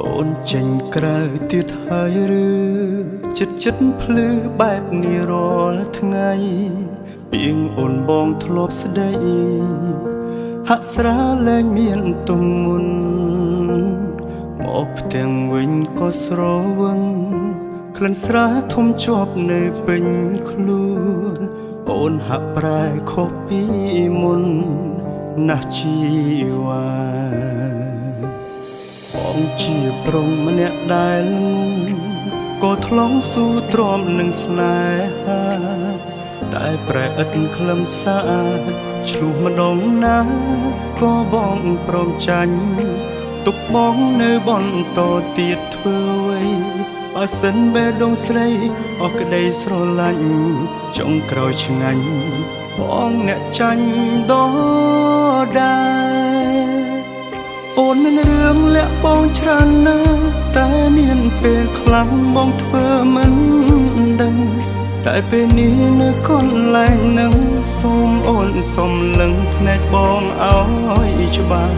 អូនចេញក្រៅទៀតហើយឬចិត្តភ្លឺបែបនេះរាល់ថ្ងៃពីងអូនបងធ្លាប់ស្ដីហាក់ស្រាលែងមានទុំមុនមកផ្ទាំងវិញក៏ស្រវឹងក្លិនស្រាធំជាប់នៅពេញខ្លួនអូនហាក់ប្រែខុសពីមុនណាស់ជីវ៉ាបងជាប្រុងម្នាក់ដែលក៏ធ្លងស៊ូទ្រាំនឹងស្នេហាតែប្រែឥតខ្លឹមសារឆ្លុះម្ដងណាក៏បងព្រមចាញ់ទុកបងនៅបន្តទៀតធ្វើអ្វីបើសិនបេះដូងស្រីអស់ក្ដីស្រឡាញ់ចុងក្រោយឆ្ងាញ់បងអ្នកចាញ់ដដែលអូនមានរឿងលាក់បងច្រើនណាស់តែមានពេលខ្លាំងបងធ្វើមិនដឹងតែពេលនេះនៅកន្លែងនឹងសូមអូនសុំលឹងភ្នែកបងឲ្យច្បាស់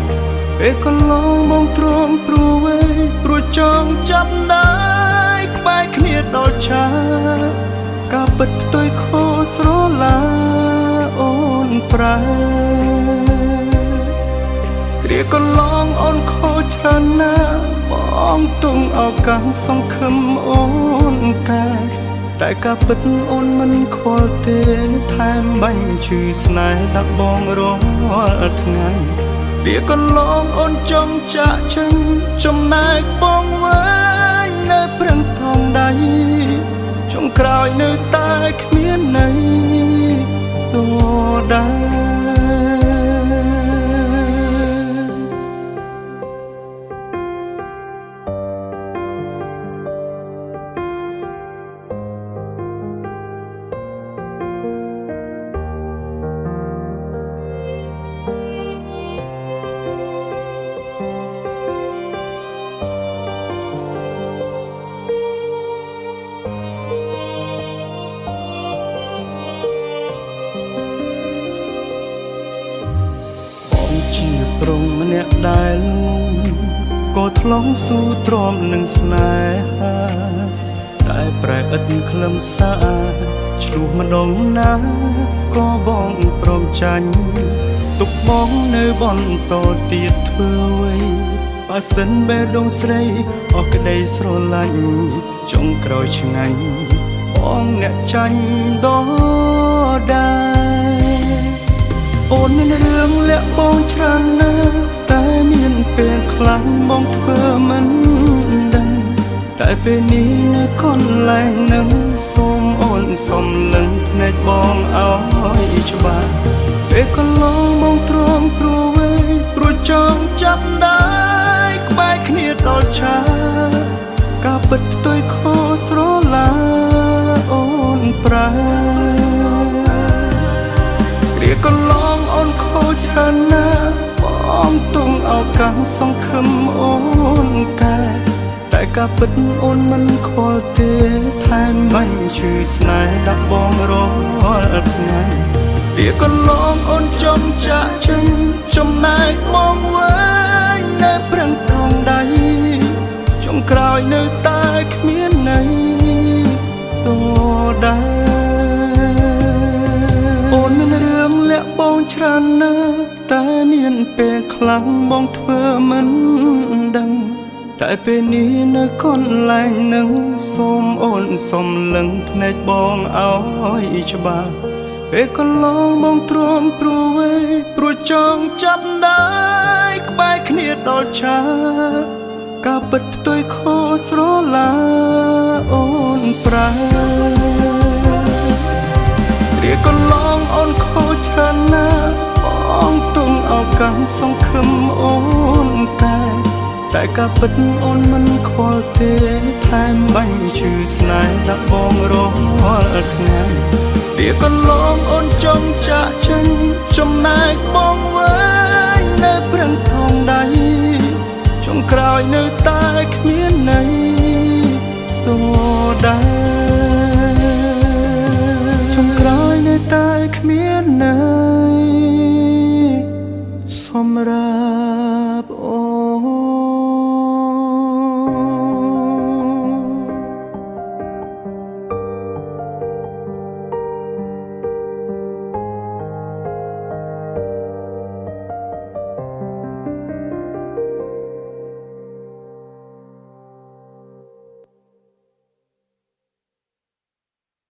ពេលកន្លងបងទ្រាំព្រួយព្រោះចង់ចាប់ដៃក្បែរគ្នាដល់ឆាការពិតផ្ទុយខុសស្រឡាអូនប្រែគ្រាកន្លងអូនខុសច្រើនណាស់បងទុំឱកាសសង្ឃឹមអូនកែតែការពិតអូនមិនខ្វល់ទេថែមបាញ់ឈឺស្នេហ៍ដាក់បងរាល់ថ្ងៃវាកន្លងអូនចង់ចាក់ចេញចំណែកបងវិញនៅព្រឹងថងដៃចុងក្រោយនៅតែគ្មានន័យដដែលជាប្រុងម្នាក់ដែលក៏ធ្លងស៊ូទ្រាំនឹងស្នេហាតែប្រែឥតខ្លឹមសារឆ្លុះម្ដងណាក៏បងព្រមចាញ់ទុកបងនៅបន្តទៀតធ្វើអ្វីបើសិនបេះដូងស្រីអស់ក្ដីស្រឡាញ់ចុងក្រោយឆ្ងាញ់បងអ្នកចាញ់ដដែលអូនមានរឿងលាក់បងច្រើនណាស់តែមានពេលខ្លាំងបងធ្វើមិនដឹងតែពេលនេះនៅកន្លែងនឹងសូមអូនសុំលឹងភ្នែកបងឲ្យច្បាស់ពេលកន្លងបងទ្រាំព្រួយព្រោះចង់ចាប់ដៃក្បែរគ្នាដល់ឆាការពិតផ្ទុយខុសស្រឡាអូនប្រែគ្រាកន្លងអូនខុសច្រើនណាស់បងទុំឱកាសសង្ឃឹមអូនកែតែការពិតអូនមិនខ្វល់ទេថែមបាញ់ឈឺស្នេហ៍ដាក់បងរាល់ថ្ងៃវាកន្លងអូនចង់ចាក់ចេញចំណែកបងវិញនៅព្រឹងថងដៃចុងក្រោយនៅតែគ្មានន័យដដែលអូនមានរឿងលាក់បងច្រើនណាស់តែមានពេលខ្លាំងបងធ្វើមិនដឹងតែពេលនេះនៅកន្លែងនឹងសូមអូនសុំលឹងភ្នែកបងឲ្យច្បាស់ពេលកន្លងបងទ្រាំព្រួយព្រោះចង់ចាប់ដៃក្បែរគ្នាដល់ឆាការពិតផ្ទុយខុសស្រឡាអូនប្រែគ្រាកន្លងអូនខុសច្រើនណាស់បងទុំឱកាសសង្ឃឹមអូនកែតែការពិតអូនមិនខ្វល់ទេថែមបាញ់ឈឺស្នេហ៍ដាក់បងរាល់ថ្ងៃវាកន្លងអូនចង់ចាក់ចេញចំណែកបងវិញ